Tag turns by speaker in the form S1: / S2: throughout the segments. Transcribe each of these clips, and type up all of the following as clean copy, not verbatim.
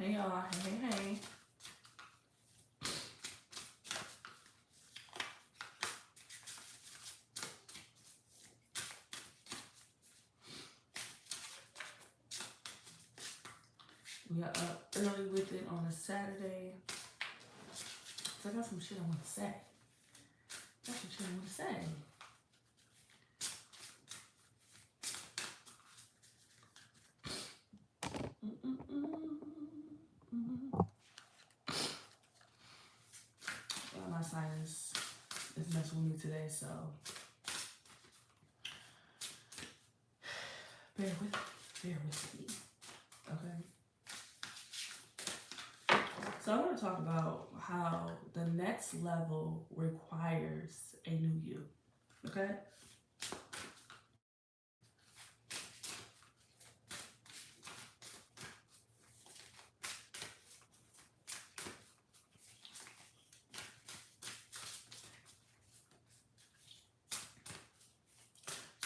S1: Hey y'all, hey. We are up early with it on a Saturday. So I got some shit I want to say. My sinus is messing with me today, so bear with me. Okay. So I want to talk about how the next level requires a new you. Okay?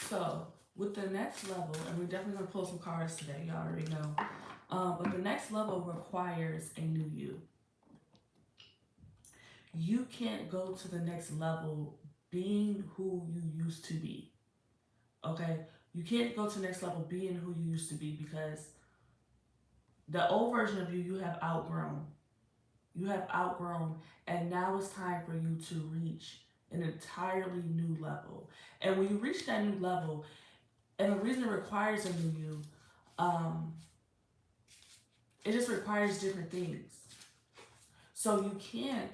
S1: So with the next level, and we're definitely gonna pull some cards today, y'all already know. But the next level requires a new you. You can't go to the next level being who you used to be. Okay? You can't go to the next level being who you used to be because the old version of you, you have outgrown. You have outgrown, and now it's time for you to reach an entirely new level. And when you reach that new level, and the reason it requires a new you, it just requires different things. So you can't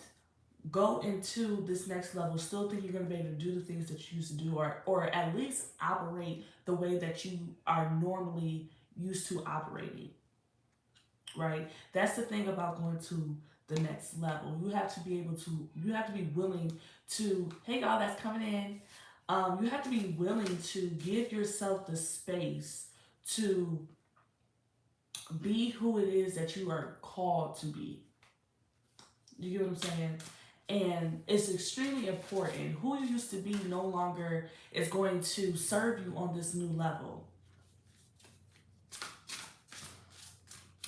S1: go into this next level still think you're going to be able to do the things that you used to do, or at least operate the way that you are normally used to operating, right? That's the thing about going to the next level. You have to be willing to, hey y'all that's coming in, you have to be willing to give yourself the space to be who it is that you are called to be. You get what I'm saying? And it's extremely important. Who you used to be no longer is going to serve you on this new level.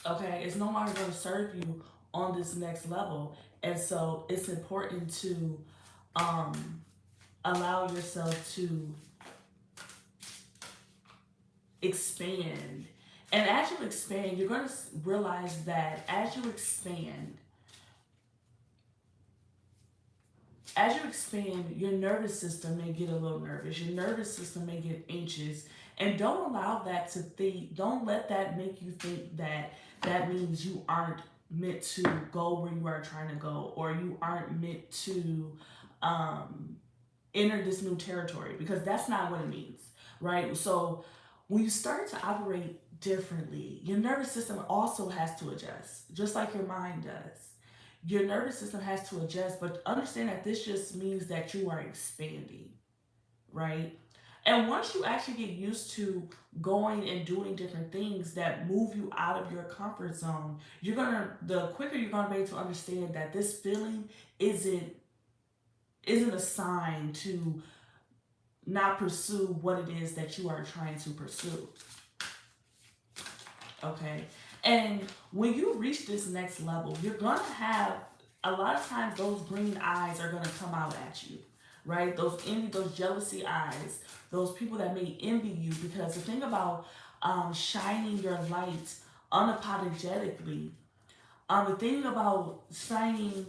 S1: Okay? It's no longer going to serve you on this next level. And so it's important to allow yourself to expand. And as you expand, you're going to realize that as you expand, your nervous system may get a little nervous. Your nervous system may get anxious. And don't let that make you think that that means you aren't meant to go where you are trying to go, or you aren't meant to enter this new territory, because that's not what it means, right? So when you start to operate differently, your nervous system also has to adjust, just like your mind does. Your nervous system has to adjust, but understand that this just means that you are expanding, right? And once you actually get used to going and doing different things that move you out of your comfort zone, the quicker you're gonna be able to understand that this feeling isn't a sign to not pursue what it is that you are trying to pursue. Okay? And when you reach this next level, you're gonna have, a lot of times those green eyes are gonna come out at you, right? Those jealousy eyes, those people that may envy you, because the thing about shining your light unapologetically, the thing about shining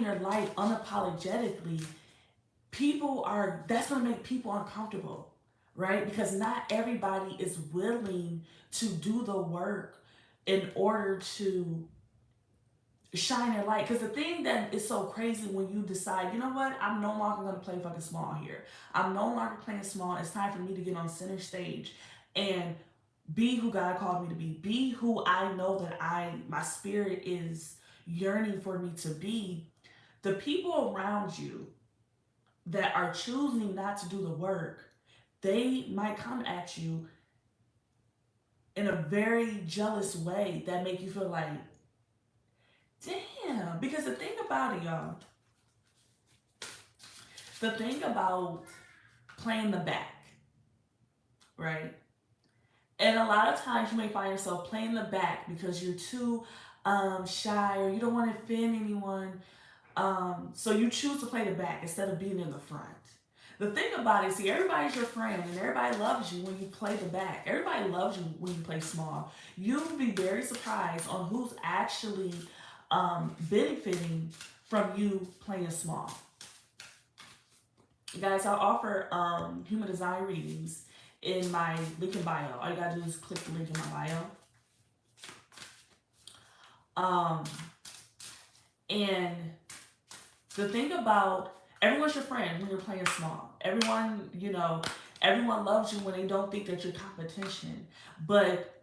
S1: your light unapologetically, that's gonna make people uncomfortable, right? Because not everybody is willing to do the work in order to shine their light. Because the thing that is so crazy, when you decide, you know what, I'm no longer going to play fucking small here. I'm no longer playing small. It's time for me to get on center stage and be who God called me to be. Be who I know that my spirit is yearning for me to be. The people around you that are choosing not to do the work, they might come at you in a very jealous way that make you feel like, damn. Because the thing about it, y'all, the thing about playing the back, right? And a lot of times you may find yourself playing the back because you're too shy or you don't want to offend anyone. So you choose to play the back instead of being in the front. The thing about it, see, everybody's your friend and everybody loves you when you play the back. Everybody loves you when you play small. You'll be very surprised on who's actually benefiting from you playing small. Guys, I offer human design readings in my link in bio. All you gotta do is click the link in my bio. And the thing about everyone's your friend when you're playing small. Everyone, everyone loves you when they don't think that you're competition. But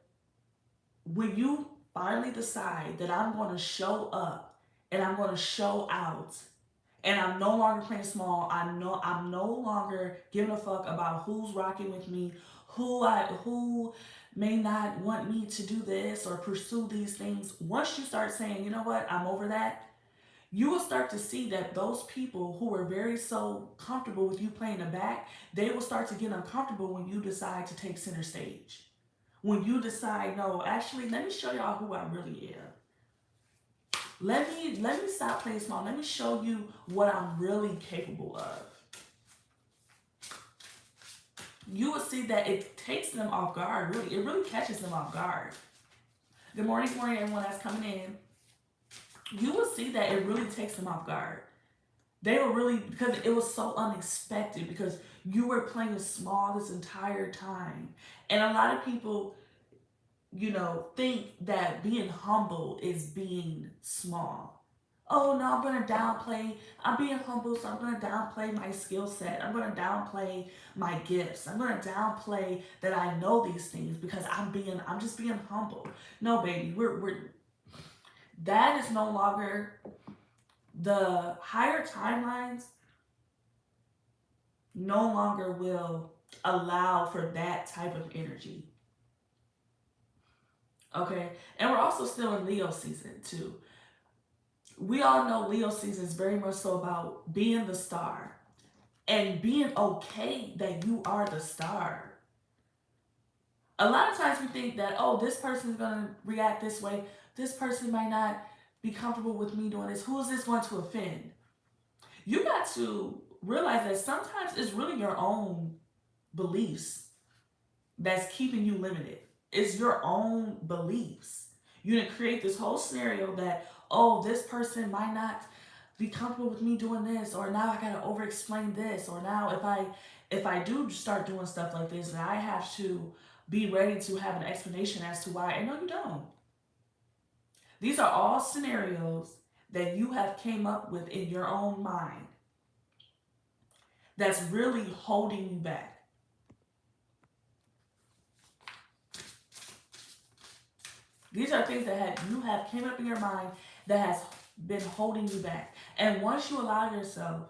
S1: when you finally decide that I'm going to show up and I'm going to show out, and I'm no longer playing small, I'm no longer giving a fuck about who's rocking with me, who may not want me to do this or pursue these things. Once you start saying, you know what, I'm over that, you will start to see that those people who are very so comfortable with you playing the back, they will start to get uncomfortable when you decide to take center stage. When you decide, no, actually, let me show y'all who I really am. Let me stop playing small. Let me show you what I'm really capable of. You will see that it takes them off guard, really. It really catches them off guard. Good morning, everyone that's coming in. You will see that it really takes them off guard. They were really, because it was so unexpected, because you were playing small this entire time. And a lot of people, think that being humble is being small. Oh no, I'm going to downplay, I'm being humble, so I'm going to downplay my skill set. I'm going to downplay my gifts. I'm going to downplay that I know these things because I'm just being humble. No, baby, that is no longer, the higher timelines no longer will allow for that type of energy. Okay, and we're also still in Leo season too. We all know Leo season is very much so about being the star and being okay that you are the star. A lot of times we think that, oh, this person is going to react this way. This person might not be comfortable with me doing this. Who is this going to offend? You got to realize that sometimes it's really your own beliefs that's keeping you limited. It's your own beliefs. You didn't create this whole scenario that, oh, this person might not be comfortable with me doing this, or now I gotta over explain this, or now if I do start doing stuff like this, then I have to be ready to have an explanation as to why. And no, you don't. These are all scenarios that you have came up with in your own mind that's really holding you back. These are things that you have came up in your mind that has been holding you back. And once you allow yourself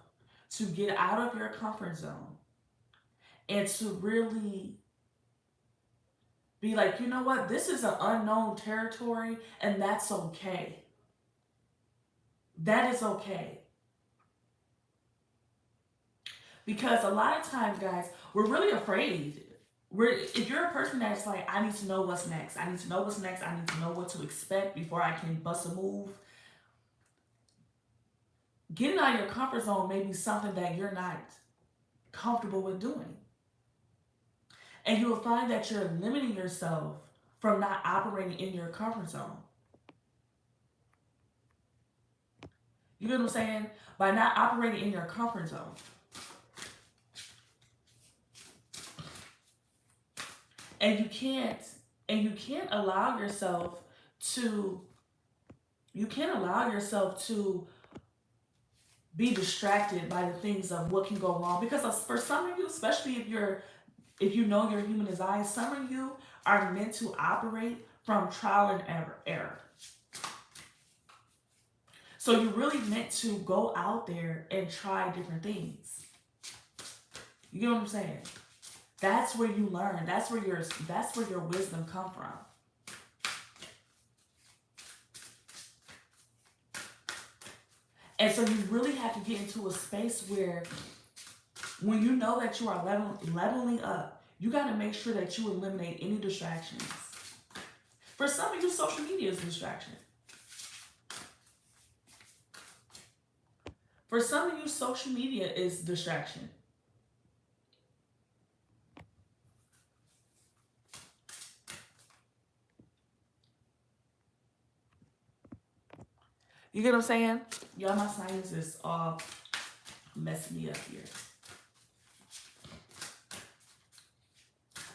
S1: to get out of your comfort zone and to really be like, you know what, this is an unknown territory, and that's okay. That is okay. Because a lot of times, guys, we're really afraid. If you're a person that's like, I need to know what's next. I need to know what's next. I need to know what to expect before I can bust a move. Getting out of your comfort zone may be something that you're not comfortable with doing. And you will find that you're limiting yourself from not operating in your comfort zone. You get what I'm saying? By not operating in your comfort zone. And you can't allow yourself to be distracted by the things of what can go wrong. Because for some of you, especially if you know your human design, some of you are meant to operate from trial and error. So you're really meant to go out there and try different things. You get what I'm saying? That's where you learn. That's where your wisdom comes from. And so you really have to get into a space where when you know that you are leveling up, you got to make sure that you eliminate any distractions. For some of you, social media is a distraction. For some of you, social media is distraction. You get what I'm saying? Y'all, my sinus is all messing me up here.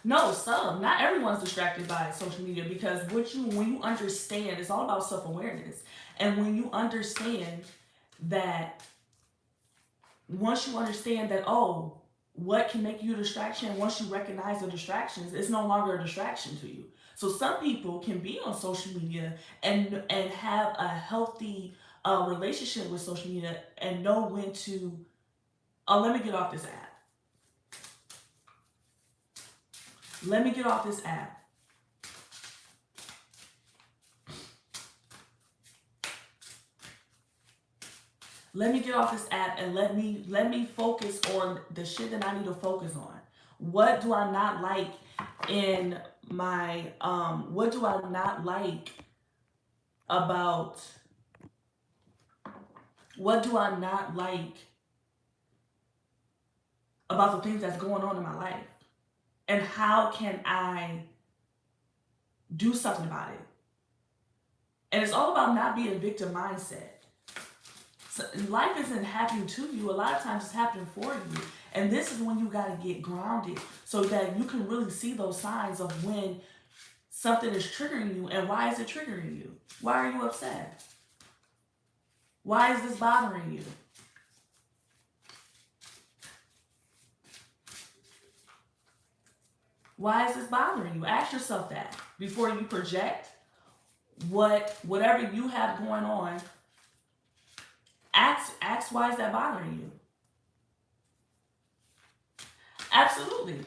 S1: No, some. Not everyone's distracted by social media, because when you understand, it's all about self-awareness. And when you understand that, once you understand that, oh, what can make you a distraction, once you recognize the distractions, it's no longer a distraction to you. So some people can be on social media and have a healthy relationship with social media and know when to, oh, let me get off this app. Let me get off this app. Let me get off this app and let me focus on the shit that I need to focus on. What do I not like in my what do I not like about the things that's going on in my life? And how can I do something about it? And it's all about not being a victim mindset. So life isn't happening to you. A lot of times it's happening for you. And this is when you got to get grounded so that you can really see those signs of when something is triggering you. And why is it triggering you? Why are you upset? Why is this bothering you? Why is this bothering you? Ask yourself that before you project whatever you have going on. Ask why is that bothering you? Absolutely.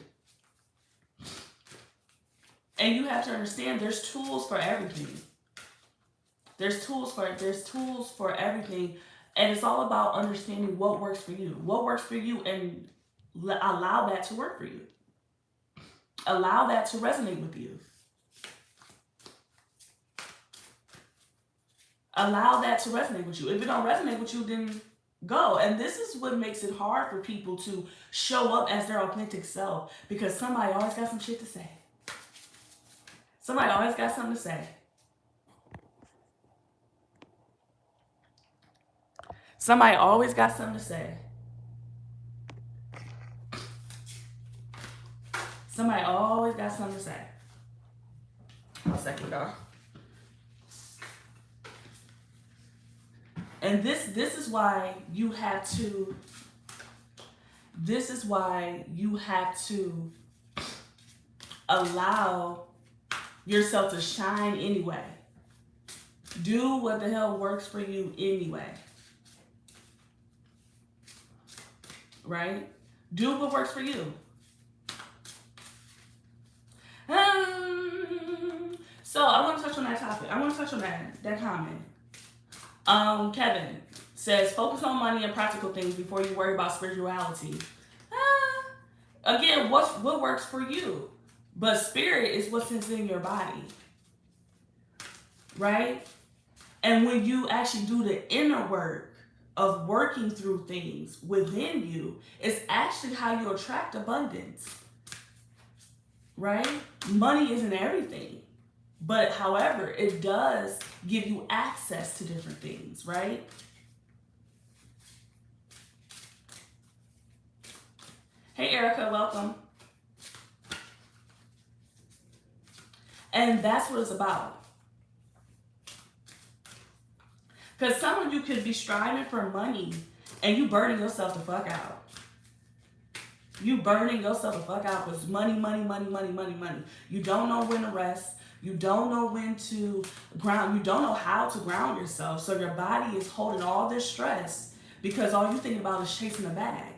S1: And you have to understand there's tools for everything. There's tools for everything. And it's all about understanding what works for you. What works for you, and allow that to work for you. Allow that to resonate with you. Allow that to resonate with you. If it don't resonate with you, then go. And this is what makes it hard for people to show up as their authentic self, because somebody always got some shit to say. Somebody always got something to say. Somebody always got something to say. Somebody always got something to say. 1 second, y'all. And this is why you have to. This is why you have to allow yourself to shine anyway. Do what the hell works for you anyway. Right? Do what works for you. So I want to touch on that topic. I want to touch on that comment. Kevin says, focus on money and practical things before you worry about spirituality. Again, what works for you? But spirit is what's in your body. Right? And when you actually do the inner work of working through things within you, it's actually how you attract abundance. Right? Money isn't everything. But however, it does give you access to different things, right? Hey, Erica, welcome. And that's what it's about. Because some of you could be striving for money and you burning yourself the fuck out. You burning yourself the fuck out with money. You don't know when to rest. You don't know when to ground. You don't know how to ground yourself. So your body is holding all this stress because all you think about is chasing a bag.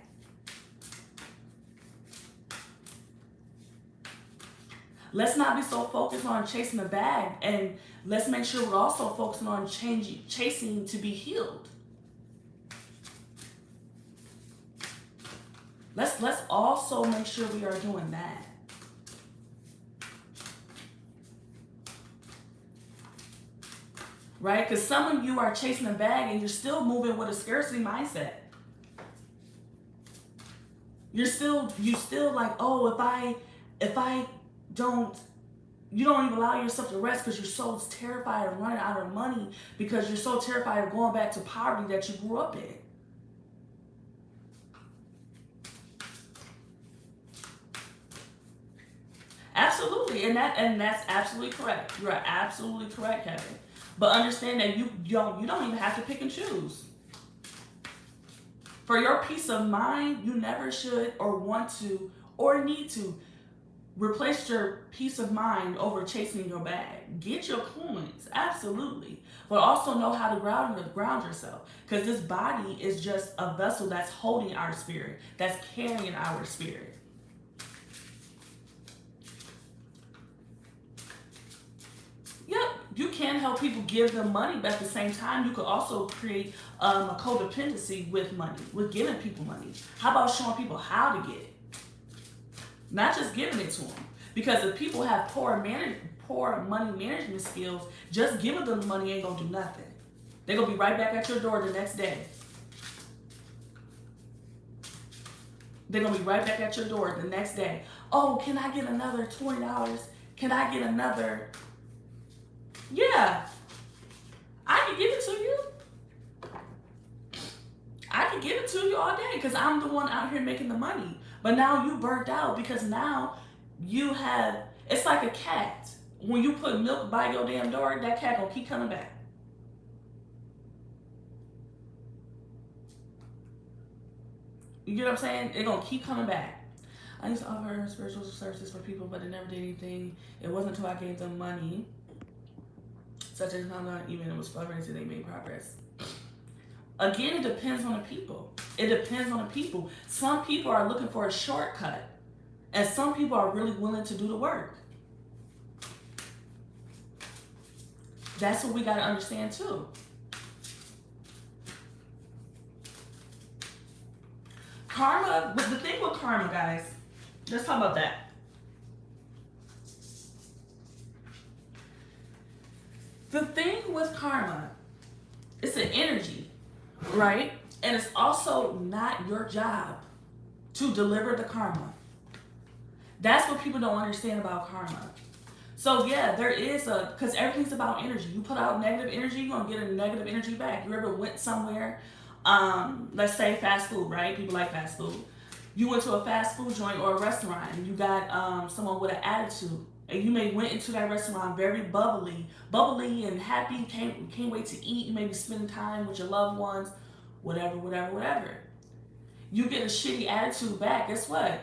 S1: Let's not be so focused on chasing the bag, and let's make sure we're also focusing on chasing to be healed. Let's also make sure we are doing that. right? Because some of you are chasing a bag and you're still moving with a scarcity mindset. You still like, oh, if I don't, you don't even allow yourself to rest because you're so terrified of running out of money, because you're so terrified of going back to poverty that you grew up in. Absolutely, and that's absolutely correct. You are absolutely correct, Kevin. But understand that you don't even have to pick and choose. For your peace of mind, you never should or want to or need to replace your peace of mind over chasing your bag. Get your coins, absolutely. But also know how to ground yourself. Because this body is just a vessel that's holding our spirit, that's carrying our spirit. Yep, you can help people, give them money, but at the same time, you could also create a codependency with money, with giving people money. How about showing people how to get it? Not just giving it to them. Because if people have poor money management skills, just giving them the money ain't gonna do nothing. They're gonna be right back at your door the next day. They're gonna be right back at your door the next day. Oh, can I get another $20? Can I get another? Yeah, I can give it to you. I can give it to you all day because I'm the one out here making the money. But now you burnt out because now you have, it's like a cat. When you put milk by your damn door, that cat gonna keep coming back. You get what I'm saying? They're gonna keep coming back. I used to offer spiritual services for people, but it never did anything. It wasn't until I gave them money, such as not even it was fundraising, they made progress. Again, it depends on the people. It depends on the people. Some people are looking for a shortcut, and some people are really willing to do the work. That's what we got to understand too. Karma, but the thing with karma, guys, let's talk about that. The thing with karma, it's an energy, right? And it's also not your job to deliver the karma. That's what people don't understand about karma. So yeah, there is because everything's about energy. You put out negative energy, you're gonna get a negative energy back. You ever went somewhere, let's say fast food, right? People like fast food. You went to a fast food joint or a restaurant and you got someone with an attitude. And you may went into that restaurant very bubbly and happy, can't wait to eat, you may be spending time with your loved ones, whatever. You get a shitty attitude back, guess what?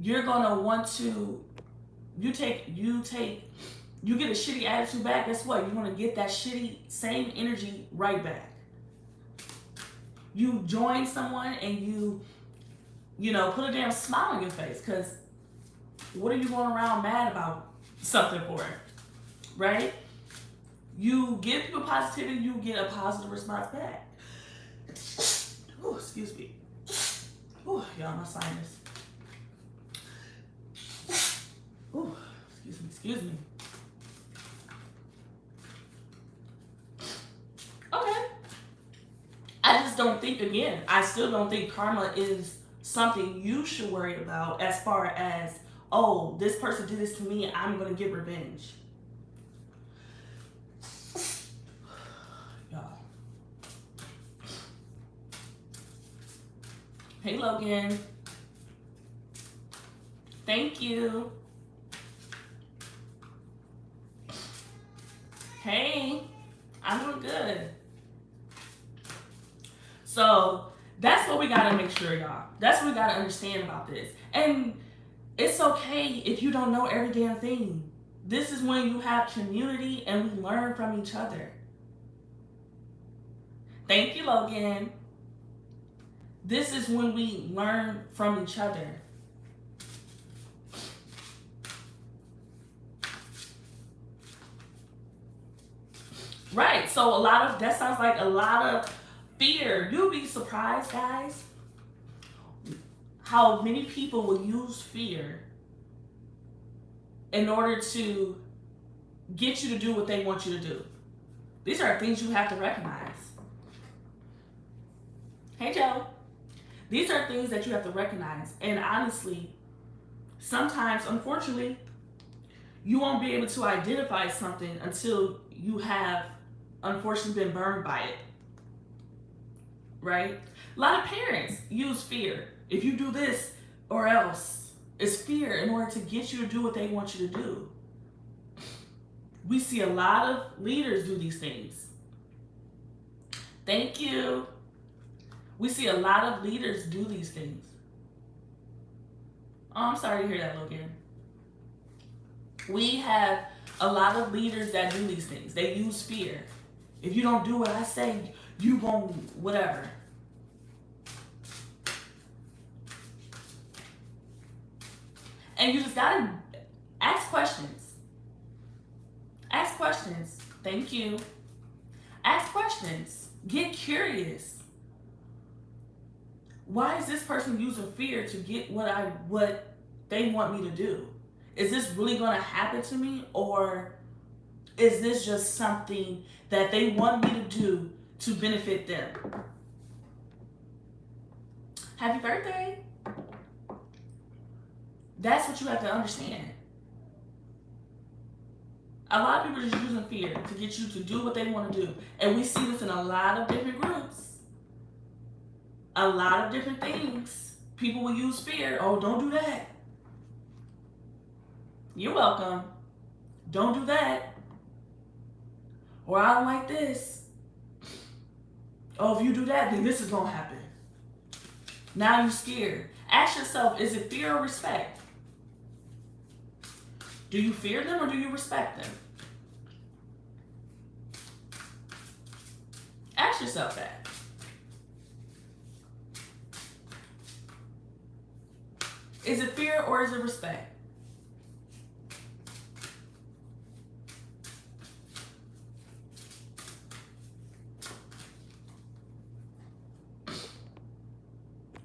S1: You're gonna want to, you get a shitty attitude back, guess what? You're gonna get that shitty same energy right back. You join someone and you know, put a damn smile on your face, because what are you going around mad about something for, right? You give people positivity, you get a positive response back. Oh, excuse me. Oh, y'all, my sinus. Oh, excuse me. Okay. I just don't think, again, I still don't think karma is something you should worry about as far as, oh, this person did this to me, I'm going to get revenge. Y'all. Hey, Logan. Thank you. Hey, I'm doing good. So that's what we got to make sure, y'all. That's what we got to understand about this. And it's okay if you don't know every damn thing. This is when you have community and we learn from each other. Thank you, Logan. This is when we learn from each other. Right, so that sounds like a lot of fear. You'll be surprised, guys, how many people will use fear in order to get you to do what they want you to do. These are things you have to recognize. Hey, Joe. These are things that you have to recognize. And honestly, sometimes, unfortunately, you won't be able to identify something until you have, unfortunately, been burned by it. Right? A lot of parents use fear. If you do this or else, it's fear in order to get you to do what they want you to do. We see a lot of leaders do these things. Thank you. We see a lot of leaders do these things. Oh, I'm sorry to hear that, Logan. We have a lot of leaders that do these things. They use fear. If you don't do what I say, you won't, whatever. And you just gotta ask questions. Ask questions. Thank you. Ask questions. Get curious. Why is this person using fear to get what they want me to do? Is this really going to happen to me, or is this just something that they want me to do to benefit them? Happy birthday. That's what you have to understand. A lot of people are just using fear to get you to do what they want to do. And we see this in a lot of different groups. A lot of different things. People will use fear. Oh, don't do that. You're welcome. Don't do that. Or I don't like this. Oh, if you do that, then this is going to happen. Now you're scared. Ask yourself, is it fear or respect? Do you fear them or do you respect them? Ask yourself that. Is it fear or is it respect?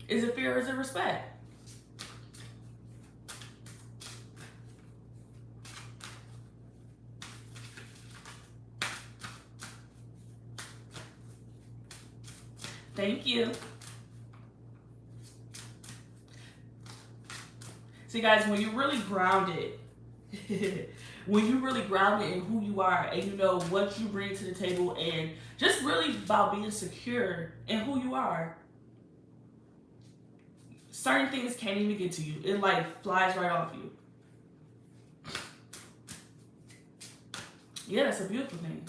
S1: Is it fear or is it respect? Thank you. See, guys, when you're really grounded, when you're really grounded in who you are and you know what you bring to the table and just really about being secure in who you are, certain things can't even get to you. It like flies right off you. Yeah, that's a beautiful thing.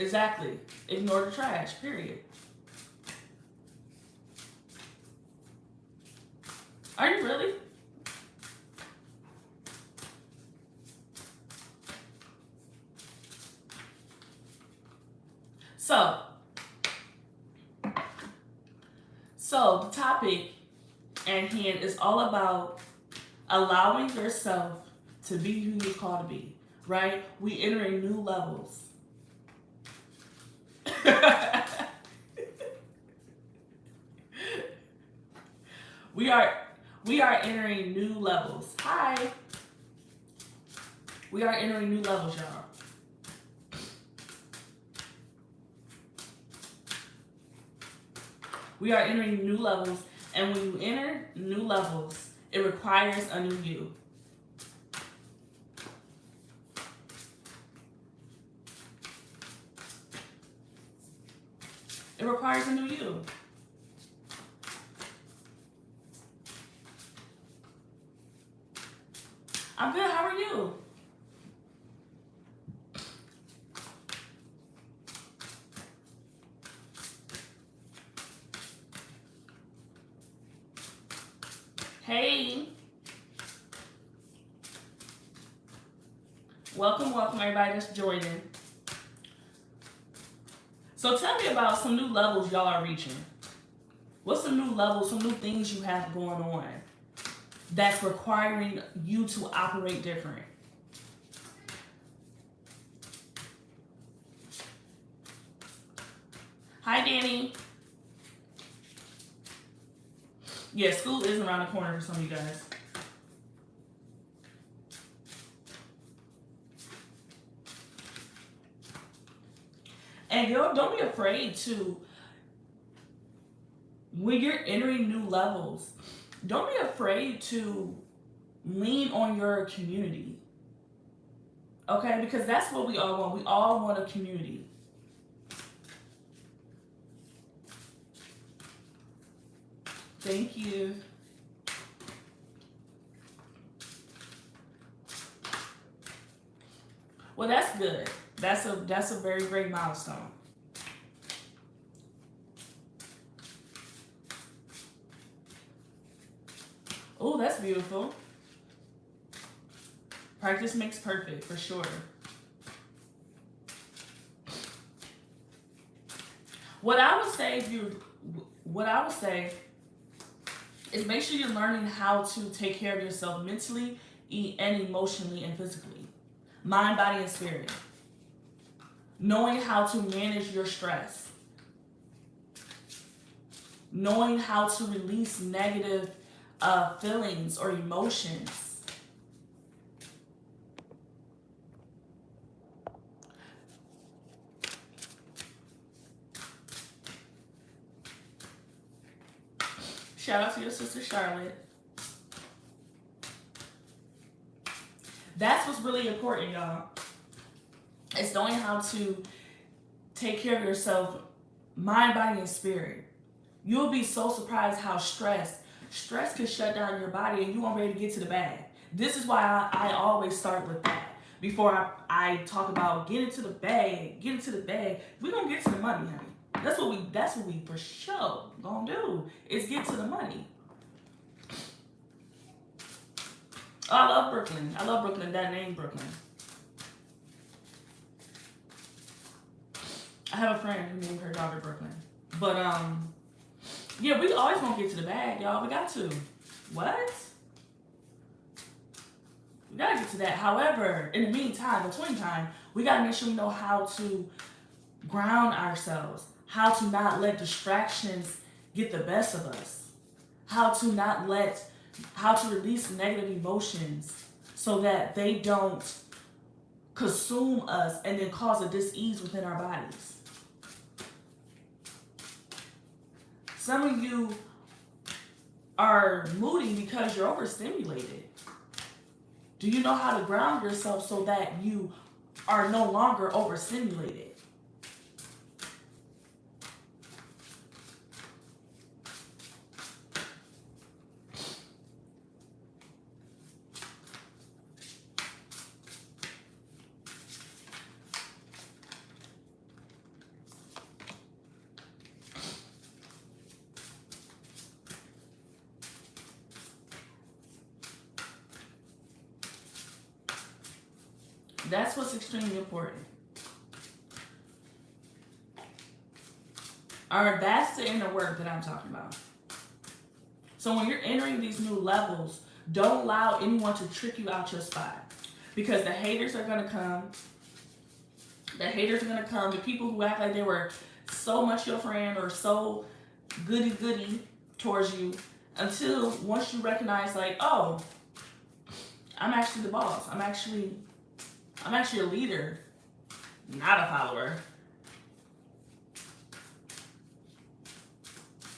S1: Exactly. Ignore the trash, period. Are you really? So the topic at hand is all about allowing yourself to be who you're called to be, right? We entering new levels. we are entering new levels. Hi. We are entering new levels, y'all. We are entering new levels, and when you enter new levels, it requires a new you. It requires a new you. I'm good. How are you? Hey. Welcome everybody that's joining. So tell me about some new levels y'all are reaching. What's some new levels, some new things you have going on that's requiring you to operate different? Hi, Danny. Yeah, school is around the corner for some of you guys. And yo, don't be afraid to, when you're entering new levels, don't be afraid to lean on your community. Okay? Because that's what we all want. We all want a community. Thank you. Well, that's good. That's a very great milestone. Oh, that's beautiful. Practice makes perfect, for sure. What I would say is make sure you're learning how to take care of yourself mentally and emotionally and physically. Mind, body, and spirit. Knowing how to manage your stress. Knowing how to release negative feelings or emotions. Shout out to your sister Charlotte. That's what's really important, y'all. It's knowing how to take care of yourself, mind, body, and spirit. You'll be so surprised how stress can shut down your body and you won't be able to get to the bag. This is why I always start with that. Before I talk about getting to the bag, we're gonna get to the money, honey. That's what we for sure gonna do, is get to the money. Oh, I love Brooklyn. I love Brooklyn, that name Brooklyn. I have a friend who named her daughter Brooklyn. But yeah, we always gonna get to the bag, y'all. We got to. What? We gotta get to that. However, in the meantime, between time, we gotta make sure we know how to ground ourselves, how to not let distractions get the best of us, how to release negative emotions so that they don't consume us and then cause a dis-ease within our bodies. Some of you are moody because you're overstimulated. Do you know how to ground yourself so that you are no longer overstimulated? That's what's extremely important. Alright, that's the inner work that I'm talking about. So when you're entering these new levels, don't allow anyone to trick you out your spot. Because the haters are going to come. The people who act like they were so much your friend or so goody towards you, until once you recognize, like, oh, I'm actually the boss. I'm actually a leader, not a follower.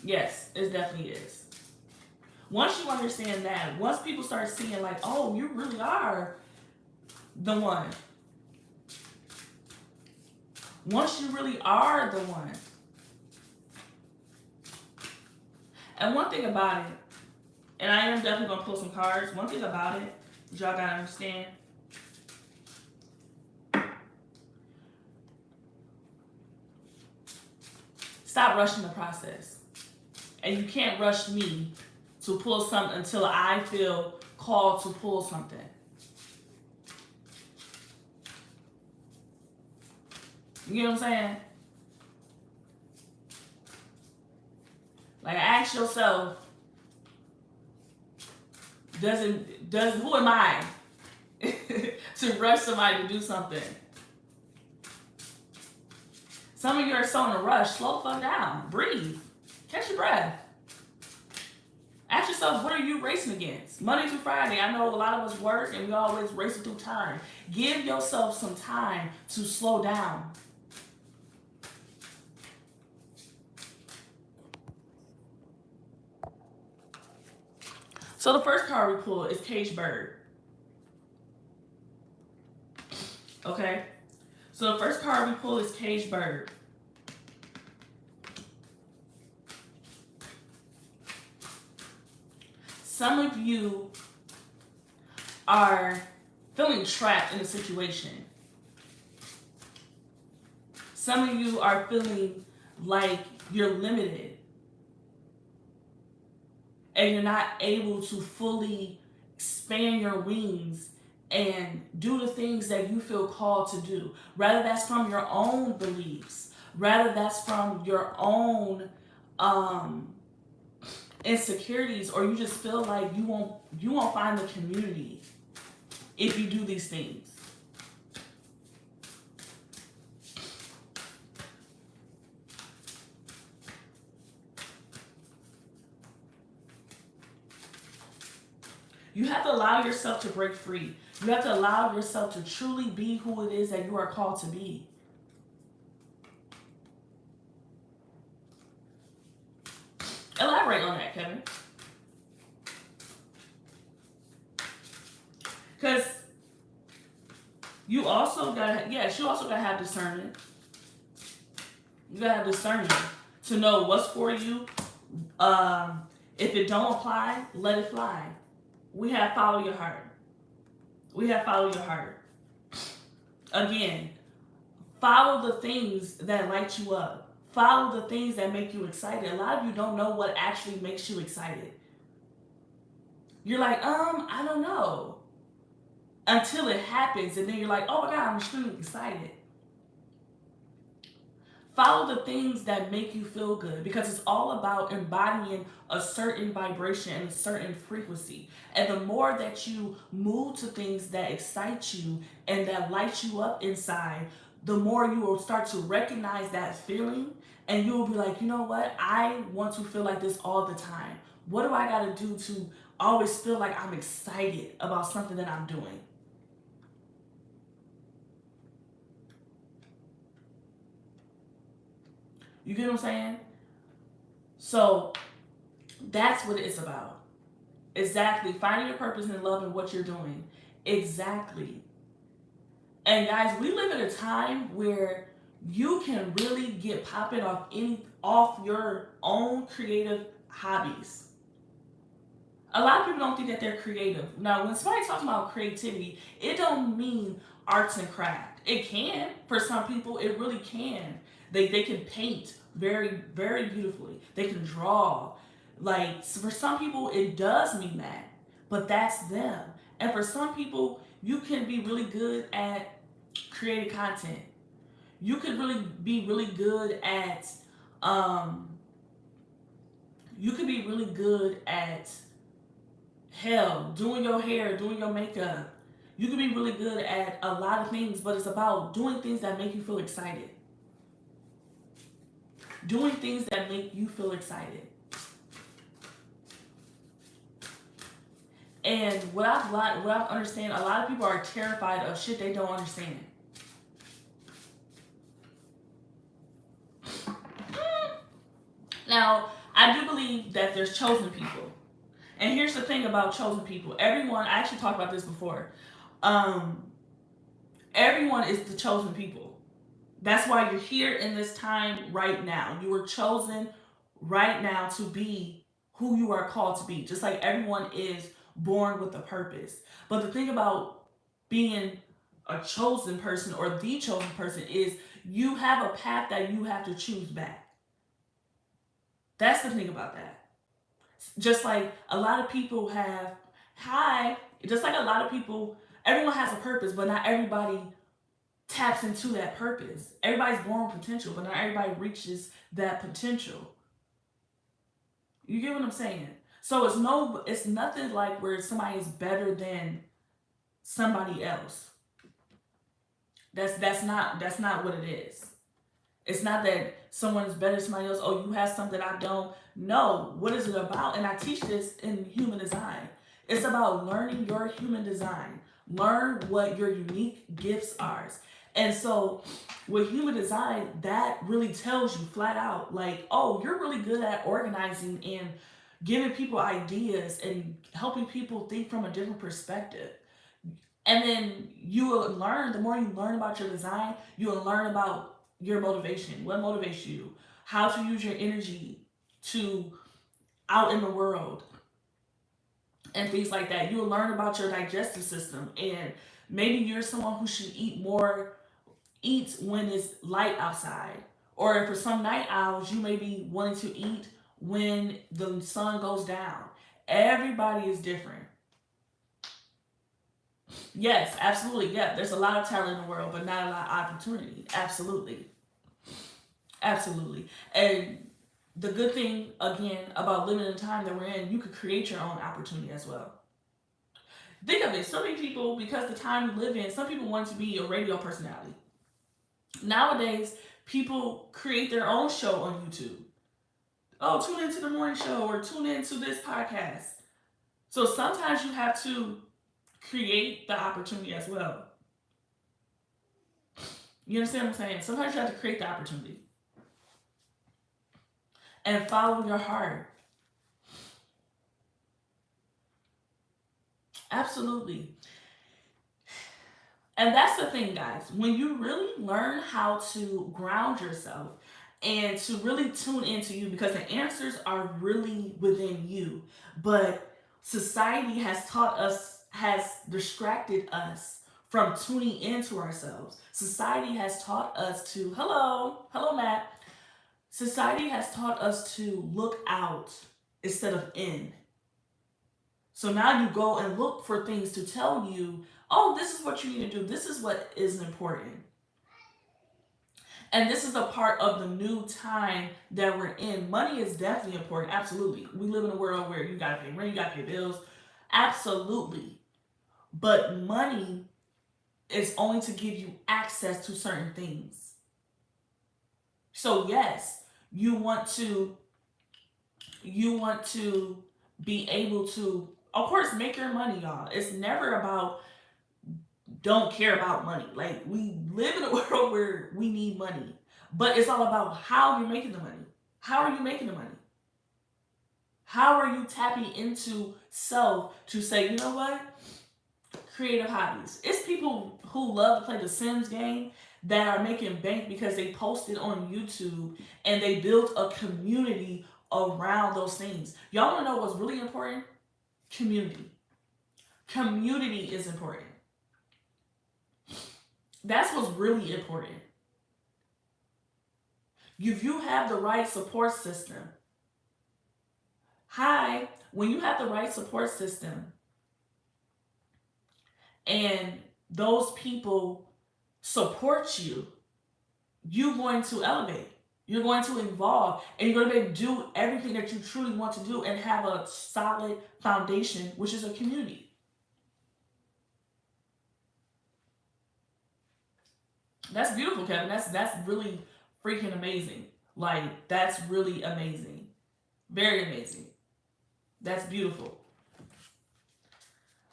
S1: Yes, it definitely is. Once you understand that, once people start seeing like, oh, you really are the one. Once you really are the one. And one thing about it, and I am definitely going to pull some cards, one thing about it, y'all got to understand, stop rushing the process. And you can't rush me to pull something until I feel called to pull something. You get what I'm saying? Like, ask yourself, who am I to rush somebody to do something? Some of you are so in a rush. Slow the fuck down. Breathe. Catch your breath. Ask yourself, what are you racing against? Monday through Friday, I know a lot of us work and we always racing through time. Give yourself some time to slow down. So the first card we pull is Caged Bird. Okay? So the first card we pull is Caged Bird. Some of you are feeling trapped in a situation. Some of you are feeling like you're limited and you're not able to fully expand your wings and do the things that you feel called to do. Rather that's from your own beliefs, rather that's from your own insecurities, or you just feel like you won't find the community if you do these things. You have to allow yourself to break free. You have to allow yourself to truly be who it is that you are called to be. Elaborate on that, Kevin. Because you also gotta have discernment. You gotta have discernment to know what's for you. If it don't apply, let it fly. We have follow your heart. We have follow your heart. Again, follow the things that light you up. Follow the things that make you excited. A lot of you don't know what actually makes you excited. You're like, I don't know. Until it happens, and then you're like, oh my God, I'm extremely excited. Follow the things that make you feel good, because it's all about embodying a certain vibration and a certain frequency. And the more that you move to things that excite you and that light you up inside, the more you will start to recognize that feeling, and you will be like, you know what? I want to feel like this all the time. What do I got to do to always feel like I'm excited about something that I'm doing? You get what I'm saying? So that's what it's about. Exactly. Finding your purpose and loving what you're doing. Exactly. And guys, we live in a time where you can really get popping off your own creative hobbies. A lot of people don't think that they're creative. Now, when somebody talks about creativity, it don't mean arts and craft. It can, for some people, it really can. They can paint very, very beautifully. They can draw. Like, for some people, it does mean that. But that's them. And for some people, you can be really good at creating content. You could really be really good at doing your hair, doing your makeup. You could be really good at a lot of things, but it's about doing things that make you feel excited. Doing things that make you feel excited. And what I've understand, a lot of people are terrified of shit they don't understand. Now, I do believe that there's chosen people. And here's the thing about chosen people. Everyone, I actually talked about this before. Everyone is the chosen people. That's why you're here in this time right now. You were chosen right now to be who you are called to be. Just like everyone is born with a purpose. But the thing about being a chosen person or the chosen person is you have a path that you have to choose back. That's the thing about that. Just like a lot of people everyone has a purpose, but not everybody taps into that purpose. Everybody's born with potential, but not everybody reaches that potential. You get what I'm saying? So it's nothing like where somebody is better than somebody else. That's not what it is. It's not that someone is better than somebody else. Oh, you have something I don't. No, what is it about? And I teach this in human design. It's about learning your human design. Learn what your unique gifts are. And so with human design, that really tells you flat out, like, oh, you're really good at organizing and giving people ideas and helping people think from a different perspective. And then you will learn, the more you learn about your design, you will learn about your motivation. What motivates you? How to use your energy to out in the world and things like that. You will learn about your digestive system, and maybe you're someone who should eat when it's light outside. Or for some night owls, you may be wanting to eat when the sun goes down. Everybody is different. Yes, absolutely. Yeah, there's a lot of talent in the world, but not a lot of opportunity. Absolutely. Absolutely. And the good thing, again, about living in the time that we're in, you could create your own opportunity as well. Think of it. So many people, because the time we live in, some people want to be a radio personality. Nowadays, people create their own show on YouTube. Oh, tune into the morning show or tune into this podcast. So sometimes you have to create the opportunity as well. You understand what I'm saying? Sometimes you have to create the opportunity and follow your heart. Absolutely. And that's the thing, guys. When you really learn how to ground yourself and to really tune into you, because the answers are really within you, but society has taught us, has distracted us from tuning into ourselves. Society has taught us to, hello, Matt. Society has taught us to look out instead of in. So now you go and look for things to tell you, oh, this is what you need to do. This is what is important. And this is a part of the new time that we're in. Money is definitely important. Absolutely. We live in a world where you got to pay rent, you got to pay bills. Absolutely. But money is only to give you access to certain things. So yes, you want to be able to, of course, make your money, y'all. It's never about don't care about money. Like, we live in a world where we need money, but it's all about how you're making the money. How are you making the money? How are you tapping into self to say, you know what? Creative hobbies. It's people who love to play the Sims game that are making bank because they posted on YouTube and they built a community around those things. Y'all want to know what's really important? Community. Community is important. That's what's really important. If you have the right support system, when you have the right support system and those people support you, you're going to elevate. You're going to evolve, and you're going to be able to do everything that you truly want to do and have a solid foundation, which is a community. That's beautiful, Kevin. That's really freaking amazing. Like, that's really amazing. Very amazing. That's beautiful.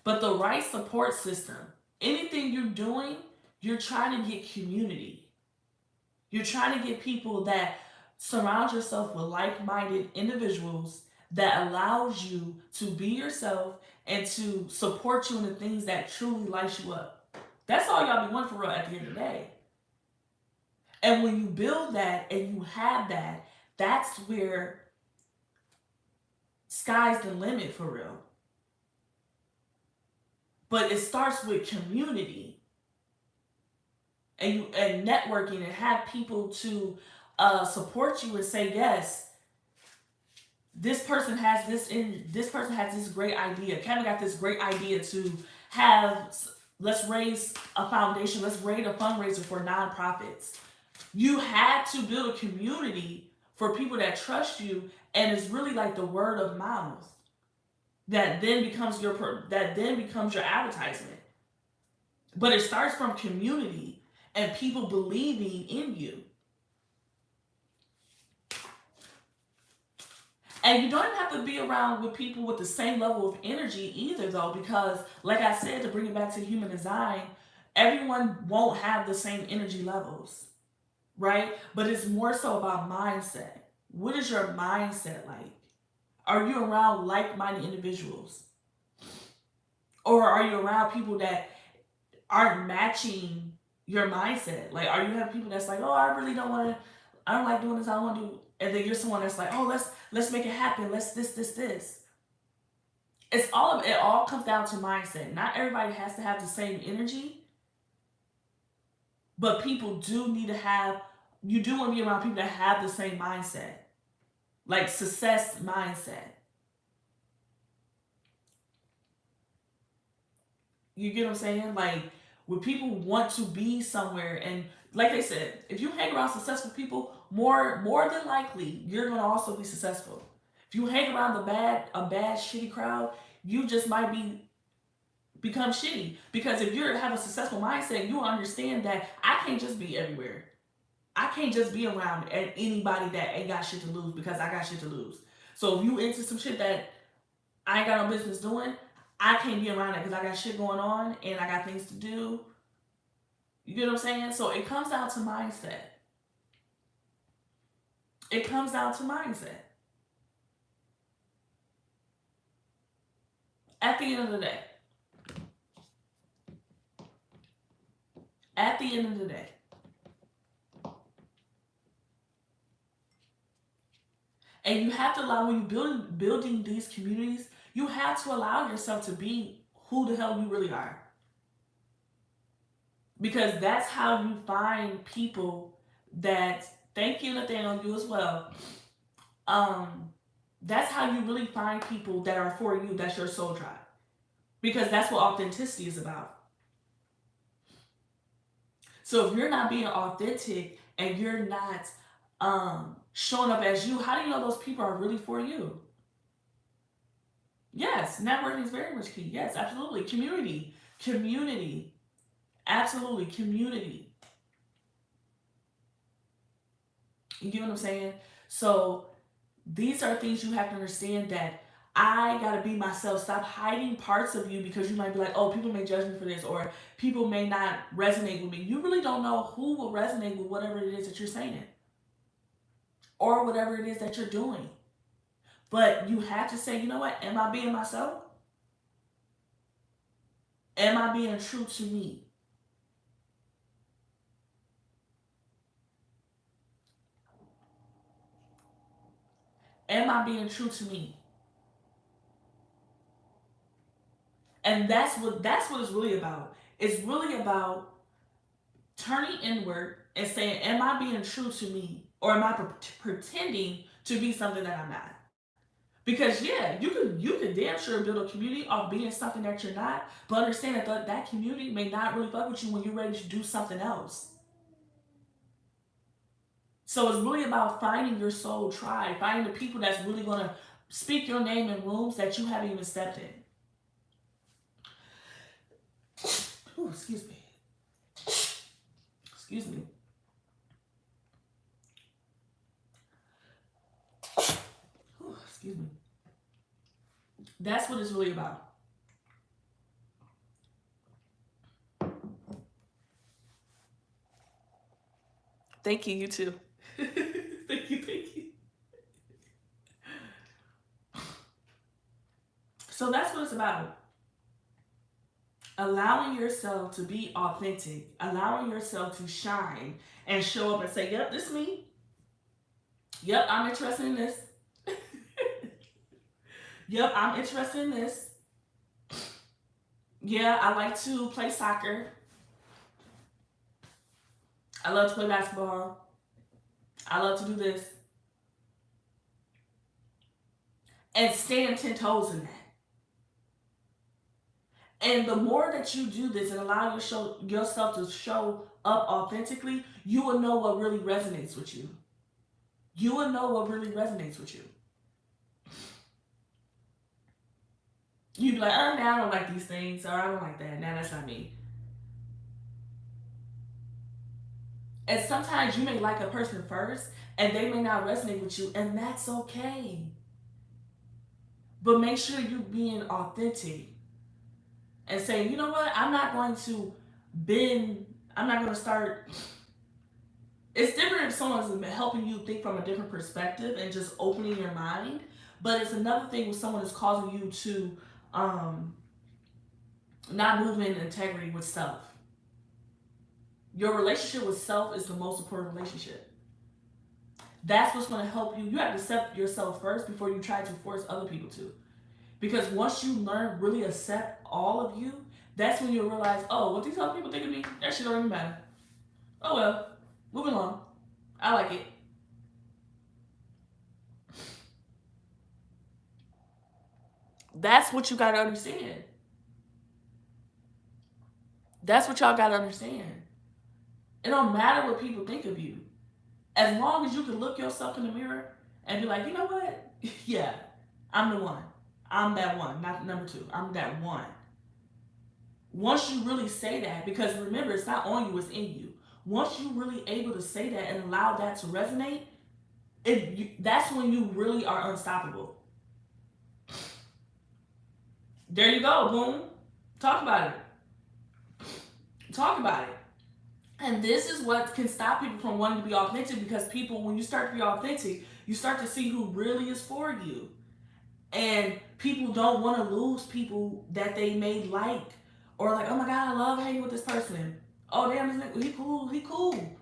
S1: But the right support system, anything you're doing, you're trying to get community. You're trying to get people that surround yourself with like-minded individuals that allows you to be yourself and to support you in the things that truly light you up. That's all y'all be wanting for real at the end of the day. And when you build that and you have that, that's where sky's the limit for real. But it starts with community and networking and have people to support you and say, yes, this person has this great idea. Kevin got this great idea to let's raise a foundation, let's raise a fundraiser for nonprofits. You had to build a community for people that trust you, and it's really like the word of mouth that then becomes your advertisement. But it starts from community and people believing in you. And you don't even have to be around with people with the same level of energy either, though, because, like I said, to bring it back to human design, everyone won't have the same energy levels, right? But it's more so about mindset. What is your mindset like? Are you around like minded individuals? Or are you around people that aren't matching your mindset? Like, are you having people that's like, oh, I really don't want to, I don't like doing this, I don't want to do, and then you're someone that's like, oh, let's make it happen, let's this. It's all of it. All comes down to mindset. Not everybody has to have the same energy, but people do need to have. You do want to be around people that have the same mindset, like success mindset. You get what I'm saying? Like, when people want to be somewhere, and like they said, if you hang around successful people, more than likely you're gonna also be successful. If you hang around a bad shitty crowd, you just might become shitty. Because if you have a successful mindset, you understand that I can't just be everywhere. I can't just be around anybody that ain't got shit to lose because I got shit to lose. So if you into some shit that I ain't got no business doing, I can't be around it because I got shit going on and I got things to do. You get what I'm saying? So it comes down to mindset. It comes down to mindset. At the end of the day. At the end of the day. And you have to allow, when you're building these communities, you have to allow yourself to be who the hell you really are. Because that's how you find people that, thank you, Nathaniel, you as well. That's how you really find people that are for you, that's your soul tribe. Because that's what authenticity is about. So if you're not being authentic and you're not showing up as you, how do you know those people are really for you? Yes, networking is very much key. Yes, absolutely. Community. Absolutely, community. You get what I'm saying? So these are things you have to understand, that I gotta be myself. Stop hiding parts of you because you might be like, oh, people may judge me for this, or people may not resonate with me. You really don't know who will resonate with whatever it is that you're saying or whatever it is that you're doing. But you have to say, you know what? Am I being myself? Am I being true to me? Am I being true to me? And that's what it's really about. It's really about turning inward and saying, am I being true to me, or am I pretending to be something that I'm not? Because yeah, you can damn sure build a community off being something that you're not, but understand that that community may not really fuck with you when you're ready to do something else. So it's really about finding your soul tribe, finding the people that's really gonna speak your name in rooms that you haven't even stepped in. Ooh, excuse me. Excuse me. Ooh, excuse me. That's what it's really about. Thank you, you too. Thank you, thank you. So that's what it's about. Allowing yourself to be authentic, allowing yourself to shine and show up and say, yep, this is me. Yep, I'm interested in this. Yep, I'm interested in this. Yeah, I like to play soccer. I love to play basketball. I love to do this. And stand 10 toes in that. And the more that you do this and allow yourself to show up authentically, you will know what really resonates with you. You will know what really resonates with you. You'd be like, oh, now I don't like these things, or I don't like that. Now that's not me. And sometimes you may like a person first, and they may not resonate with you, and that's okay. But make sure you being authentic and saying, you know what, I'm not going to bend, I'm not going to start. It's different if someone's helping you think from a different perspective and just opening your mind. But it's another thing when someone is causing you to um, not move in integrity with self. Your relationship with self is the most important relationship. That's what's going to help you. You have to accept yourself first before you try to force other people to. Because once you learn, really accept all of you, that's when you'll realize, oh, what these other people think of me, that shit don't even matter. Oh well, moving along. I like it. That's what you gotta understand. That's what y'all gotta understand. It don't matter what people think of you. As long as you can look yourself in the mirror and be like, you know what? Yeah, I'm the one. I'm that one, not number two. I'm that one. Once you really say that, because remember, it's not on you, it's in you. Once you really able to say that and allow that to resonate, that's when you really are unstoppable. There you go, boom. Talk about it. Talk about it. And this is what can stop people from wanting to be authentic, because people, when you start to be authentic, you start to see who really is for you. And people don't want to lose people that they may like. Or like, oh my God, I love hanging with this person. Oh damn, he cool, he cool.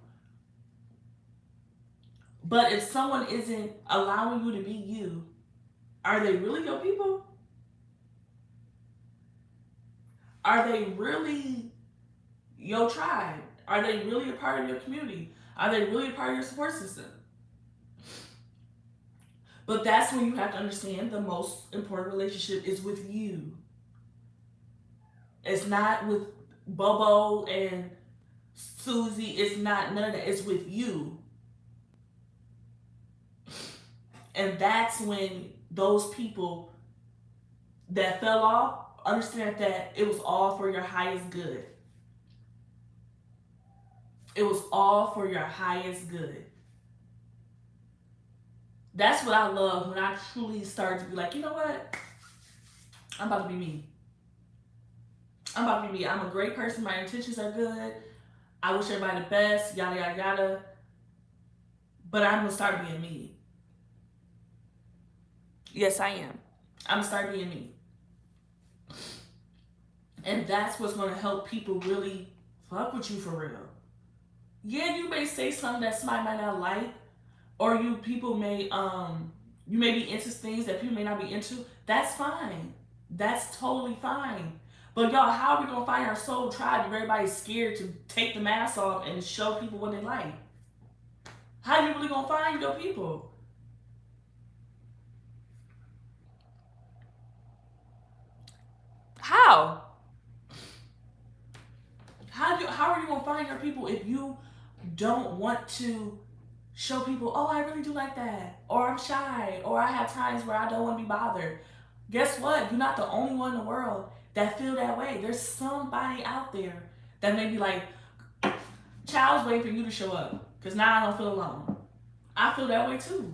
S1: But if someone isn't allowing you to be you, are they really your people? Are they really your tribe? Are they really a part of your community? Are they really a part of your support system? But that's when you have to understand the most important relationship is with you. It's not with Bobo and Susie. It's not none of that. It's with you. And that's when those people that fell off understand that it was all for your highest good. It was all for your highest good. That's what I love when I truly start to be like, you know what? I'm about to be me. I'm about to be me. I'm a great person. My intentions are good. I wish everybody the best, yada, yada, yada. But I'm going to start being me. Yes, I am. I'm going to start being me. And that's what's going to help people really fuck with you for real. Yeah, you may say something that somebody might not like, or you may be into things that people may not be into. That's fine. That's totally fine. But y'all, how are we gonna find our soul tribe if everybody's scared to take the mask off and show people what they like? How are you really gonna find your people? How? How are you gonna find your people if you don't want to show people, oh, I really do like that, or I'm shy, or I have times where I don't want to be bothered? Guess what? You're not the only one in the world that feel that way. There's somebody out there that may be like, child's waiting for you to show up, because now I don't feel alone. I feel that way too.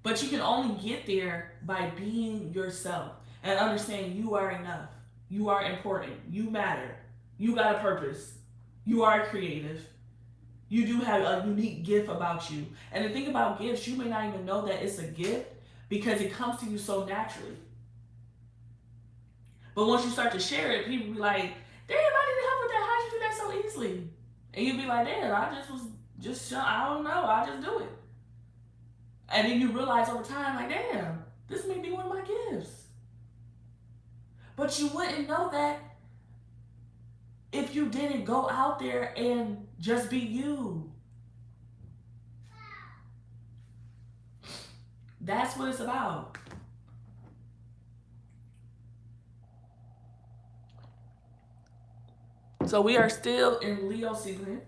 S1: But you can only get there by being yourself and understanding you are enough. You are important. You matter. You got a purpose. You are creative. You do have a unique gift about you. And the thing about gifts, you may not even know that it's a gift because it comes to you so naturally. But once you start to share it, people be like, damn, I didn't help with that. How'd you do that so easily? And you be like, damn, I I don't know, I just do it. And then you realize over time, like, damn, this may be one of my gifts. But you wouldn't know that if you didn't go out there and just be you. That's what it's about. So we are still in Leo season.